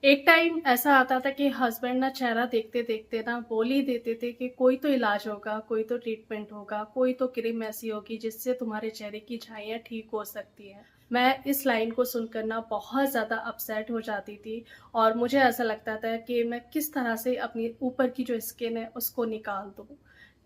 एक टाइम ऐसा आता था कि हस्बैंड ना चेहरा देखते देखते ना बोल ही देते थे कि कोई तो इलाज होगा, कोई तो ट्रीटमेंट होगा, कोई तो क्रीम ऐसी होगी जिससे तुम्हारे चेहरे की झाइयाँ ठीक हो सकती हैं। मैं इस लाइन को सुनकर ना बहुत ज़्यादा अपसेट हो जाती थी और मुझे ऐसा लगता था कि मैं किस तरह से अपनी ऊपर की जो स्किन है उसको निकाल दूँ।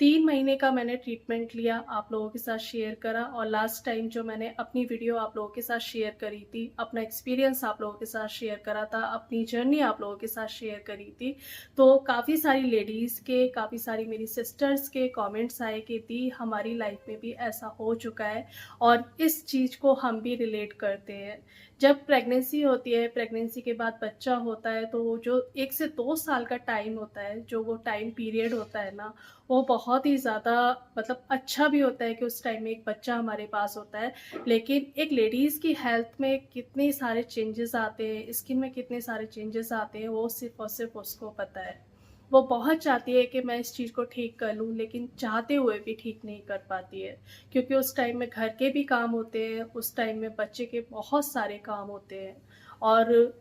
3 महीने का मैंने ट्रीटमेंट लिया, आप लोगों के साथ शेयर करा और लास्ट टाइम जो मैंने अपनी वीडियो आप लोगों के साथ शेयर करी थी, अपना एक्सपीरियंस आप लोगों के साथ शेयर करा था, अपनी जर्नी आप लोगों के साथ शेयर करी थी, तो काफ़ी सारी लेडीज़ के, काफ़ी सारी मेरी सिस्टर्स के कमेंट्स आए कि दी हमारी लाइफ में भी ऐसा हो चुका है और इस चीज़ को हम भी रिलेट करते हैं। जब प्रेगनेंसी होती है, प्रेगनेंसी के बाद बच्चा होता है, तो जो 1 से 2 साल का टाइम होता है, जो वो टाइम पीरियड होता है ना, वो बहुत ही ज़्यादा मतलब अच्छा भी होता है कि उस टाइम में एक बच्चा हमारे पास होता है। लेकिन एक लेडीज़ की हेल्थ में कितने सारे चेंजेस आते हैं, स्किन में कितने सारे चेंजेस आते हैं, वो सिर्फ़ और सिर्फ़ उसको पता है। वो बहुत चाहती है कि मैं इस चीज़ को ठीक कर लूँ, लेकिन चाहते हुए भी ठीक नहीं कर पाती है। क्योंकि उस टाइम में घर के भी काम होते हैं, उस टाइम में बच्चे के बहुत सारे काम होते हैं और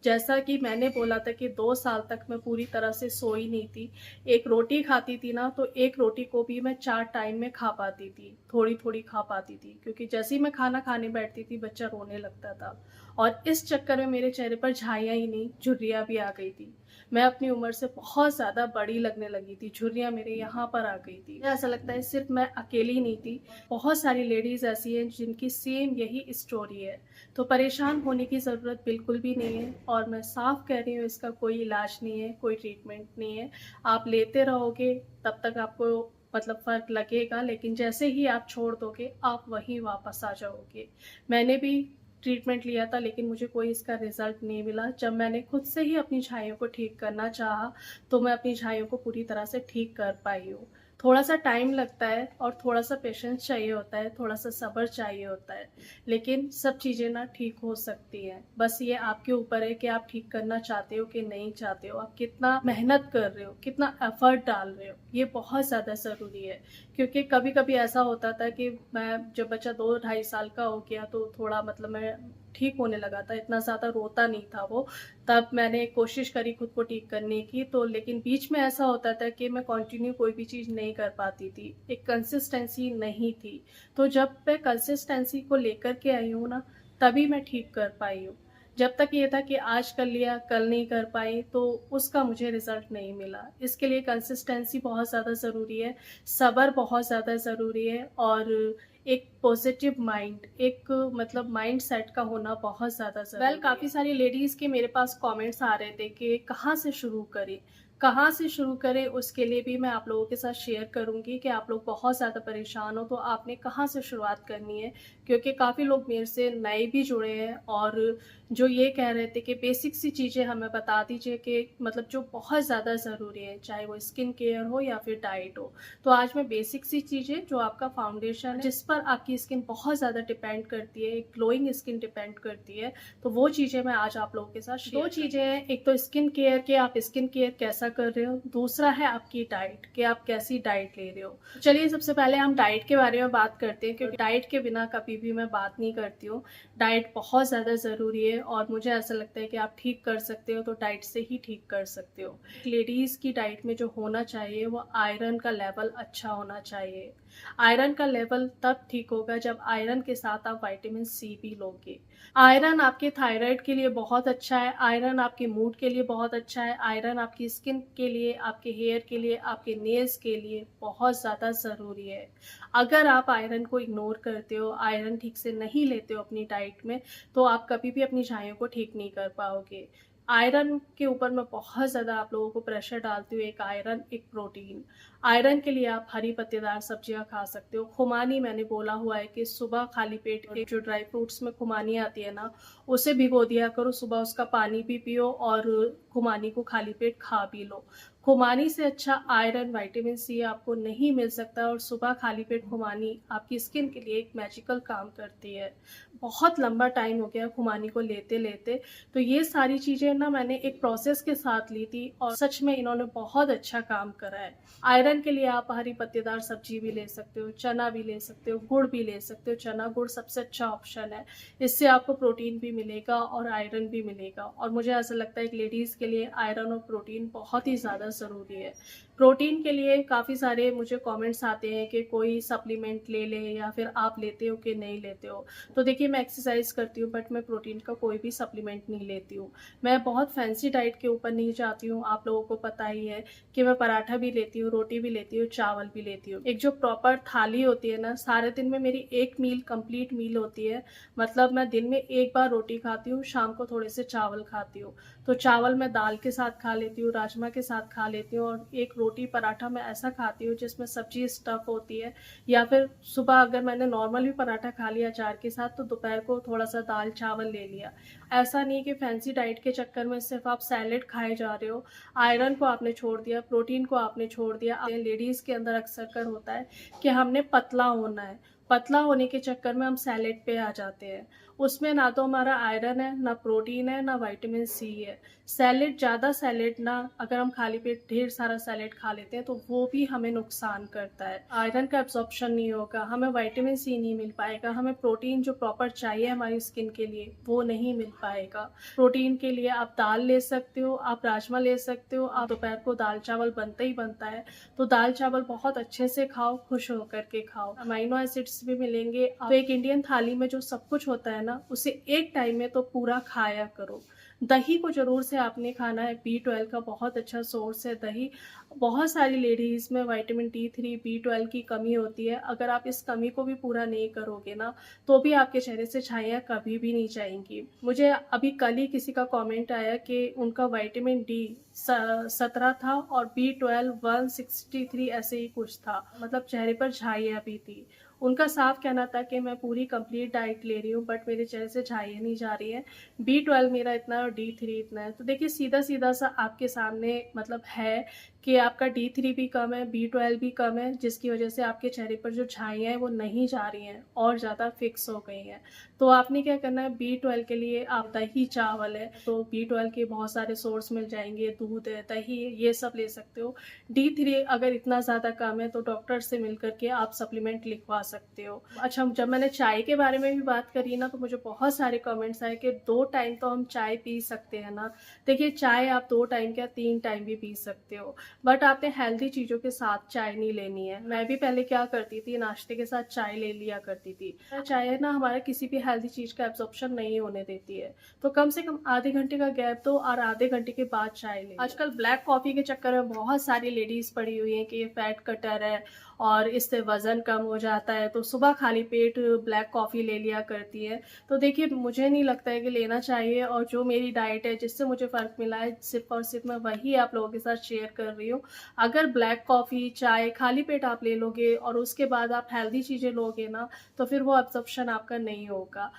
जैसा कि मैंने बोला था कि 2 साल तक मैं पूरी तरह से सोई नहीं थी। एक रोटी खाती थी ना, तो एक रोटी को भी मैं 4 टाइम में खा पाती थी, थोड़ी-थोड़ी खा पाती थी, क्योंकि जैसे ही मैं खाना खाने बैठती थी, बच्चा रोने लगता था और इस चक्कर में मेरे चेहरे पर झाइयाँ ही नहीं, झुर्रियाँ भी आ गई थी। मैं अपनी उम्र से बहुत ज़्यादा बड़ी लगने लगी थी, झुर्रियाँ मेरे यहाँ पर आ गई थी। मुझे ऐसा लगता है सिर्फ़ मैं अकेली नहीं थी, बहुत सारी लेडीज़ ऐसी हैं जिनकी सेम यही स्टोरी है। तो परेशान होने की ज़रूरत बिल्कुल भी नहीं है और मैं साफ कह रही हूँ, इसका कोई इलाज नहीं है, कोई ट्रीटमेंट नहीं है। आप लेते रहोगे तब तक आपको मतलब फ़र्क लगेगा, लेकिन जैसे ही आप छोड़ दोगे आप वहीं वापस आ जाओगे। मैंने भी ट्रीटमेंट लिया था, लेकिन मुझे कोई इसका रिज़ल्ट नहीं मिला। जब मैंने खुद से ही अपनी झाइयों को ठीक करना चाहा, तो मैं अपनी झाइयों को पूरी तरह से ठीक कर पाई हूँ। थोड़ा-सा टाइम लगता है और थोड़ा-सा पेशेंस चाहिए होता है, थोड़ा-सा सब्र चाहिए होता है, लेकिन सब चीज़ें ना ठीक हो सकती हैं। बस ये आपके ऊपर है कि आप ठीक करना चाहते हो कि नहीं चाहते हो, आप कितना मेहनत कर रहे हो, कितना एफ़र्ट डाल रहे हो, ये बहुत ज़्यादा ज़रूरी है। क्योंकि कभी-कभी ऐसा होता था कि मैं जब बच्चा 2 ढाई साल का हो गया, तो थोड़ा मतलब मैं ठीक होने लगा था, इतना ज़्यादा रोता नहीं था वो। तब मैंने कोशिश करी खुद को ठीक करने की, तो लेकिन बीच में ऐसा होता था कि मैं कंटिन्यू कोई भी चीज़ नहीं कर पाती थी, एक कंसिस्टेंसी नहीं थी। तो जब मैं कंसिस्टेंसी को लेकर के आई हूँ ना, तभी मैं ठीक कर पाई हूँ। जब तक ये था कि आज कर लिया, कल नहीं कर पाई, तो उसका मुझे रिज़ल्ट नहीं मिला। इसके लिए कंसिस्टेंसी बहुत ज़्यादा ज़रूरी है, सब्र बहुत ज़्यादा ज़रूरी है और एक पॉज़िटिव माइंड, एक मतलब माइंडसेट का होना बहुत ज़्यादा ज़रूरी है। काफ़ी सारी लेडीज़ के मेरे पास कमेंट्स आ रहे थे कि कहाँ से शुरू करें? कहाँ से शुरू करें, उसके लिए भी मैं आप लोगों के साथ शेयर करूँगी कि आप लोग बहुत ज़्यादा परेशान हो, तो आपने कहाँ से शुरुआत करनी है। क्योंकि काफ़ी लोग मेरे से नए भी जुड़े हैं और जो ये कह रहे थे कि बेसिक सी चीज़ें हमें बता दीजिए कि मतलब जो बहुत ज़्यादा ज़रूरी है, चाहे वो स्किन केयर हो या फिर डाइट हो। तो आज मैं बेसिक सी चीज़ें जो आपका फाउंडेशन है, जिस पर आपकी स्किन बहुत ज़्यादा डिपेंड करती है, एक ग्लोइंग स्किन डिपेंड करती है, तो वो चीज़ें मैं आज आप लोगों के साथ शेयर 2 चीज़ें हैं, एक तो स्किन केयर कि आप स्किन केयर कैसा कर रहे हो, दूसरा है आपकी डाइट कि आप कैसी डाइट ले रहे हो। चलिए सबसे पहले हम डाइट के बारे में बात करते हैं, क्योंकि डाइट के बिना कभी भी मैं बात नहीं करती हूँ। डाइट बहुत ज़्यादा ज़रूरी है और मुझे ऐसा लगता है कि आप ठीक कर सकते हो तो डाइट से ही ठीक कर सकते हो। लेडीज़ की डाइट में जो होना चाहिए वो आयरन का लेवल अच्छा होना चाहिए। आयरन का लेवल तब ठीक होगा जब आयरन के साथ आप विटामिन सी भी लोगे। आयरन आपके थायराइड के लिए बहुत अच्छा है, आयरन आपके मूड के लिए बहुत अच्छा है, आयरन आपकी स्किन के लिए, आपके हेयर के लिए, आपके नेल्स के लिए बहुत ज़्यादा ज़रूरी है। अगर आप आयरन को इग्नोर करते हो, आयरन ठीक से नहीं लेते हो अपनी डाइट में, तो आप कभी भी अपनी झाइयों को ठीक नहीं कर पाओगे। आयरन के ऊपर मैं बहुत ज़्यादा आप लोगों को प्रेशर डालती हूँ, एक आयरन, एक प्रोटीन। आयरन के लिए आप हरी पत्तेदार सब्जियाँ खा सकते हो। खुमानी मैंने बोला हुआ है कि सुबह खाली पेट के जो ड्राई फ्रूट्स में खुमानी आती है ना, उसे भिगो दिया करो, सुबह उसका पानी भी पियो और खुमानी को खाली पेट खा भी लो। खुमानी से अच्छा आयरन, विटामिन सी आपको नहीं मिल सकता और सुबह खाली पेट खुमानी आपकी स्किन के लिए एक मैजिकल काम करती है। बहुत लंबा टाइम हो गया खुमानी को लेते-लेते, तो ये सारी चीज़ें ना मैंने एक प्रोसेस के साथ ली थी और सच में इन्होंने बहुत अच्छा काम करा है। आयरन के लिए आप हरी पत्तेदार सब्ज़ी भी ले सकते हो, चना भी ले सकते हो, गुड़ भी ले सकते हो, चना गुड़ सबसे अच्छा ऑप्शन है। इससे आपको प्रोटीन भी मिलेगा और आयरन भी मिलेगा और मुझे ऐसा लगता है कि लेडीज़ के लिए आयरन और प्रोटीन बहुत ही ज़्यादा ज़रूरी है। प्रोटीन के लिए काफ़ी सारे मुझे कमेंट्स आते हैं कि कोई सप्लीमेंट ले लें या फिर आप लेते हो कि नहीं लेते हो। तो देखिए मैं एक्सरसाइज़ करती हूँ बट मैं प्रोटीन का कोई भी सप्लीमेंट नहीं लेती हूँ। मैं बहुत फैंसी डाइट के ऊपर नहीं जाती हूँ, आप लोगों को पता ही है कि मैं पराठा भी लेती हूँ, रोटी भी लेती हूँ, चावल भी लेती हूँ। एक जो प्रॉपर थाली होती है ना, सारे दिन में मेरी एक मील कंप्लीट मील होती है। मतलब मैं दिन में एक बार रोटी खाती हूँ, शाम को थोड़े से चावल खाती हूँ। तो चावल मैं दाल के साथ खा लेती हूँ, राजमा के साथ खा लेती हूँ और एक रोटी पराठा मैं ऐसा खाती हूँ जिसमें सब्जी स्टफ़ होती है या फिर सुबह अगर मैंने नॉर्मल भी पराठा खा लिया अचार के साथ तो दोपहर को थोड़ा-सा दाल-चावल ले लिया। ऐसा नहीं कि फैंसी डाइट के चक्कर में सिर्फ़ आप सैलेड खाए जा रहे हो, आयरन को आपने छोड़ दिया, प्रोटीन को आपने छोड़ दिया। लेडीज़ के अंदर अक्सर कर होता है कि हमने पतला होना है। पतला होने के चक्कर में हम सैलेड पे आ जाते हैं। उसमें ना तो हमारा आयरन है, ना प्रोटीन है, ना विटामिन सी है। सैलेड ज़्यादा सैलेड ना अगर हम खाली पेट ढेर सारा सैलेड खा लेते हैं तो वो भी हमें नुकसान करता है। आयरन का एब्ज़ॉर्प्शन नहीं होगा, हमें विटामिन सी नहीं मिल पाएगा, हमें प्रोटीन जो प्रॉपर चाहिए हमारी स्किन के लिए वो नहीं मिल पाएगा। प्रोटीन के लिए आप दाल ले सकते हो, आप राजमा ले सकते हो, आप दोपहर को दाल-चावल बनता ही बनता है। तो दाल-चावल बहुत अच्छे से खाओ, खुश होकर के खाओ। अमाइनो एसिड्स भी मिलेंगे। आप एक इंडियन थाली में जो सब कुछ होता है ना, उसे एक टाइम में तो पूरा खाया करो। दही को ज़रूर से आपने खाना है, बी12 का बहुत अच्छा सोर्स है दही। बहुत सारी लेडीज़ में विटामिन डी3, बी12 की कमी होती है। अगर आप इस कमी को भी पूरा नहीं करोगे ना, तो भी आपके चेहरे से छाइयाँ कभी भी नहीं जाएँगी। मुझे अभी कल ही किसी का कमेंट आया कि उनका विटामिन डी 17 था और बी12 163 ऐसे ही कुछ था। मतलब चेहरे पर छाइयाँ भी थी। उनका साफ कहना था कि मैं पूरी कंप्लीट डाइट ले रही हूँ बट मेरे चेहरे से छाइयाँ नहीं जा रही हैं। बी12 मेरा इतना है और डी3 इतना है। तो देखिए सीधा-सीधा सा आपके सामने मतलब है कि आपका डी3 भी कम है, बी12 भी कम है, जिसकी वजह से आपके चेहरे पर जो छाइयाँ हैं वो नहीं जा रही हैं और ज़्यादा फिक्स हो गई हैं। तो आपने क्या करना है बी12 के लिए आप दही चावल है, तो बी12 के बहुत सारे सोर्स मिल जाएँगे, दूध है, दही है, ये सब ले सकते हो। डी3 अगर इतना ज़्यादा कम है तो डॉक्टर से मिल कर के आप सप्लीमेंट लिखवा सकते हो। अच्छा जब मैंने चाय के बारे में भी बात करी ना तो मुझे बहुत सारे कमेंट्स आए कि 2 टाइम तो हम चाय पी सकते हैं ना। देखिए चाय आप 2 टाइम क्या 3 टाइम भी पी सकते हो। बट आपने हेल्दी चीज़ों के साथ चाय नहीं लेनी है। मैं भी पहले क्या करती थी नाश्ते के साथ चाय ले लिया करती थी। चाय ना हमारा किसी भी हेल्दी चीज़ का एब्ज़ॉर्प्शन नहीं होने देती है। तो कम से कम आधे घंटे का गैप दो और आधे घंटे के बाद चाय लें। आजकल ब्लैक कॉफ़ी के चक्कर में बहुत सारी लेडीज़ पड़ी हुई हैं कि ये फैट कटर है और इससे वज़न कम हो जाता है, तो सुबह खाली पेट ब्लैक कॉफ़ी ले लिया करती है। तो देखिए मुझे नहीं लगता है कि लेना चाहिए और जो मेरी डाइट है जिससे मुझे फ़र्क मिला है सिर्फ़ और सिर्फ़ मैं वही आप लोगों के साथ शेयर कर रही हूँ। अगर ब्लैक कॉफ़ी, चाय खाली पेट आप ले लोगे और उसके बाद आप हेल्दी चीज़ें लोगे ना, तो फिर वो एब्ज़ॉर्प्शन आपका नहीं होगा।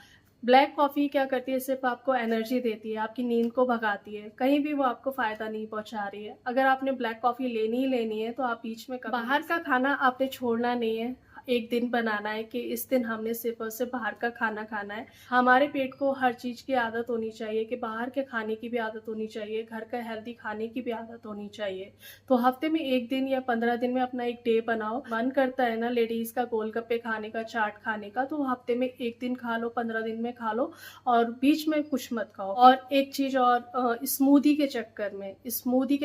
ब्लैक कॉफ़ी क्या करती है सिर्फ़ आपको एनर्जी देती है, आपकी नींद को भगाती है, कहीं भी वो आपको फ़ायदा नहीं पहुँचा रही है। अगर आपने ब्लैक कॉफ़ी लेनी ही लेनी है तो आप बीच में कभी बाहर का खाना आपने छोड़ना नहीं है। एक दिन बनाना है कि इस दिन हमने सिर्फ़ और सिर्फ़ बाहर का खाना खाना है। हमारे पेट को हर चीज़ की आदत होनी चाहिए कि बाहर के खाने की भी आदत होनी चाहिए, घर का हेल्दी खाने की भी आदत होनी चाहिए। तो हफ़्ते में 1 दिन या 15 दिन में अपना एक डे बनाओ। मन करता है ना लेडीज़ का गोलगप्पे खाने का, चाट खाने का, तो हफ़्ते में 1 दिन खा लो, 15 दिन में खा लो और बीच में कुछ मत खाओ। और एक चीज़ और स्मूदी के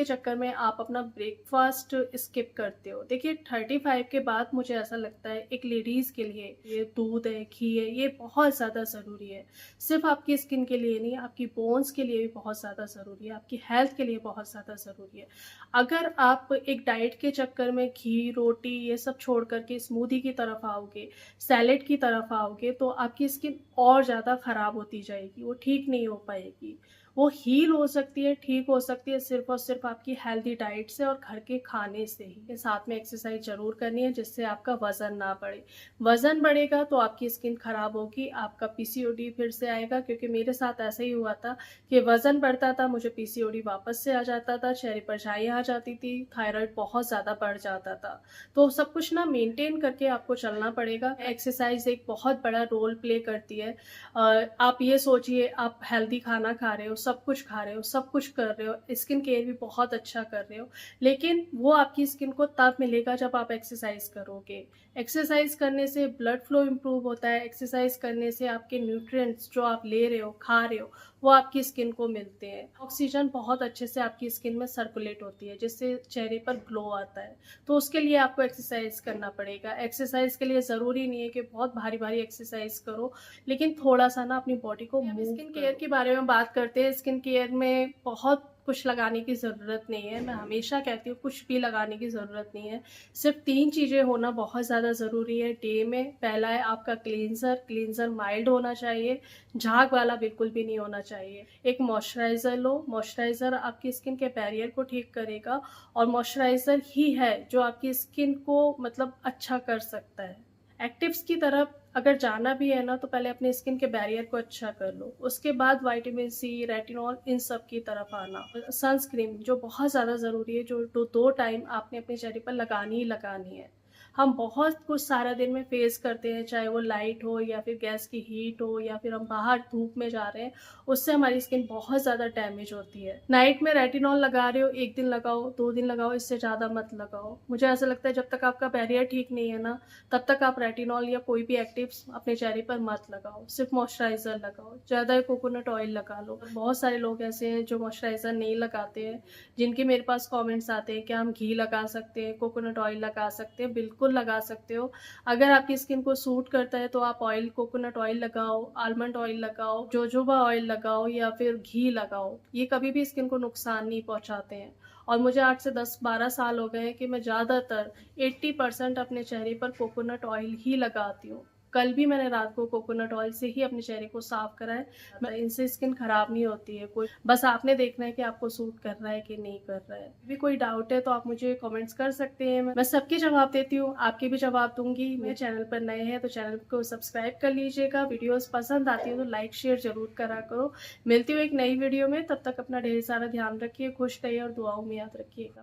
चक्कर में आप अपना ब्रेकफ़ास्ट स्किप करते हो। देखिए 35 के बाद मुझे ऐसा लगता है एक लेडीज़ के लिए ये दूध है, घी है, ये बहुत ज़्यादा ज़रूरी है। सिर्फ़ आपकी स्किन के लिए नहीं, आपकी बोन्स के लिए भी बहुत ज़्यादा ज़रूरी है, आपकी हेल्थ के लिए बहुत ज़्यादा ज़रूरी है। अगर आप एक डाइट के चक्कर में घी, रोटी ये सब छोड़ कर के स्मूदी की तरफ आओगे, सैलेड की तरफ आओगे तो आपकी स्किन और ज़्यादा ख़राब होती जाएगी, वो ठीक नहीं हो पाएगी। वो हील हो सकती है, ठीक हो सकती है सिर्फ़ और सिर्फ़ आपकी हेल्दी डाइट से और घर के खाने से ही। साथ में एक्सरसाइज़ ज़रूर करनी है जिससे आपका वज़न ना बढ़े। वज़न बढ़ेगा तो आपकी स्किन ख़राब होगी, आपका पीसीओडी फिर से आएगा, क्योंकि मेरे साथ ऐसा ही हुआ था कि वज़न बढ़ता था, मुझे पीसीओडी वापस से आ जाता था, चेहरे पर झाइयाँ आ जाती थी, थायरॉइड बहुत ज़्यादा बढ़ जाता था। तो सब कुछ ना मेंटेन करके आपको चलना पड़ेगा। एक्सरसाइज़ एक बहुत बड़ा रोल प्ले करती है। आप ये सोचिए, आप हेल्दी खाना खा रहे हो, सब कुछ खा रहे हो, सब कुछ कर रहे हो, स्किन केयर भी बहुत अच्छा कर रहे हो, लेकिन वो आपकी स्किन को तब मिलेगा जब आप एक्सरसाइज़ करोगे। एक्सरसाइज़ करने से ब्लड फ्लो इम्प्रूव होता है, एक्सरसाइज़ करने से आपके न्यूट्रिएंट्स जो आप ले रहे हो, खा रहे हो, वो आपकी स्किन को मिलते हैं। ऑक्सीजन बहुत अच्छे से आपकी स्किन में सर्कुलेट होती है, जिससे चेहरे पर ग्लो आता है। तो उसके लिए आपको एक्सरसाइज़ करना पड़ेगा। एक्सरसाइज़ के लिए ज़रूरी नहीं है कि बहुत भारी-भारी एक्सरसाइज़ करो, लेकिन थोड़ा-सा ना अपनी बॉडी को मूव करो। स्किन केयर के बारे में बात करते हैं। स्किन केयर में बहुत कुछ लगाने की ज़रूरत नहीं है। मैं हमेशा कहती हूँ कुछ भी लगाने की ज़रूरत नहीं है। सिर्फ़ 3 चीज़ें होना बहुत ज़्यादा ज़रूरी है डे में। पहला है आपका क्लींज़र माइल्ड होना चाहिए, झाग वाला बिल्कुल भी नहीं होना चाहिए। एक मॉइस्चराइज़र लो, मॉइस्चराइज़र आपकी स्किन के बैरियर को ठीक करेगा, और मॉइस्चराइज़र ही है जो आपकी स्किन को मतलब अच्छा कर सकता है। एक्टिव्स की तरफ अगर जाना भी है ना, तो पहले अपने स्किन के बैरियर को अच्छा कर लो, उसके बाद विटामिन सी, रेटिनॉल, इन सब की तरफ आना। सनस्क्रीन जो बहुत ज़्यादा ज़रूरी है, जो 2 टाइम आपने अपने चेहरे पर लगानी ही लगानी है। हम बहुत कुछ सारा दिन में फेस करते हैं, चाहे वो लाइट हो या फिर गैस की हीट हो या फिर हम बाहर धूप में जा रहे हैं, उससे हमारी स्किन बहुत ज़्यादा डैमेज होती है। नाइट में रेटिनॉल लगा रहे हो, 1 दिन लगाओ, 2 दिन लगाओ, इससे ज़्यादा मत लगाओ। मुझे ऐसा लगता है जब तक आपका बैरियर ठीक नहीं है ना, तब तक आप रेटिनॉल या कोई भी एक्टिव्स अपने चेहरे पर मत लगाओ। सिर्फ मॉइस्चराइज़र लगाओ, ज़्यादा कोकोनट ऑयल लगा लो। बहुत सारे लोग ऐसे हैं जो मॉइस्चराइज़र नहीं लगाते हैं, जिनके मेरे पास कमेंट्स आते हैं, क्या हम घी लगा सकते हैं, कोकोनट ऑयल लगा सकते हैं? बिल्कुल लगा सकते हो। अगर आपकी स्किन को सूट करता है तो आप कोकोनट ऑयल लगाओ, आलमंड ऑयल लगाओ, जोजोबा ऑयल लगाओ या फिर घी लगाओ। ये कभी भी स्किन को नुकसान नहीं पहुँचाते हैं। और मुझे 8 से 10-12 साल हो गए हैं कि मैं ज़्यादातर 80% अपने चेहरे पर कोकोनट ऑयल ही लगाती हूँ। कल भी मैंने रात को कोकोनट ऑयल से ही अपने चेहरे को साफ करा है। इनसे स्किन खराब नहीं होती है कोई, बस आपने देखना है कि आपको सूट कर रहा है कि नहीं कर रहा है। भी कोई डाउट है तो आप मुझे कमेंट्स कर सकते हैं, मैं सबके जवाब देती हूँ, आपके भी जवाब दूंगी। मेरे चैनल पर नए हैं तो चैनल को सब्सक्राइब कर लीजिएगा। वीडियोस पसंद आती है तो लाइक शेयर जरूर करा करो। मिलती हूँ एक नई वीडियो में, तब तक अपना ढेर सारा ध्यान रखिए, खुश रहिए और दुआओं में याद रखिएगा।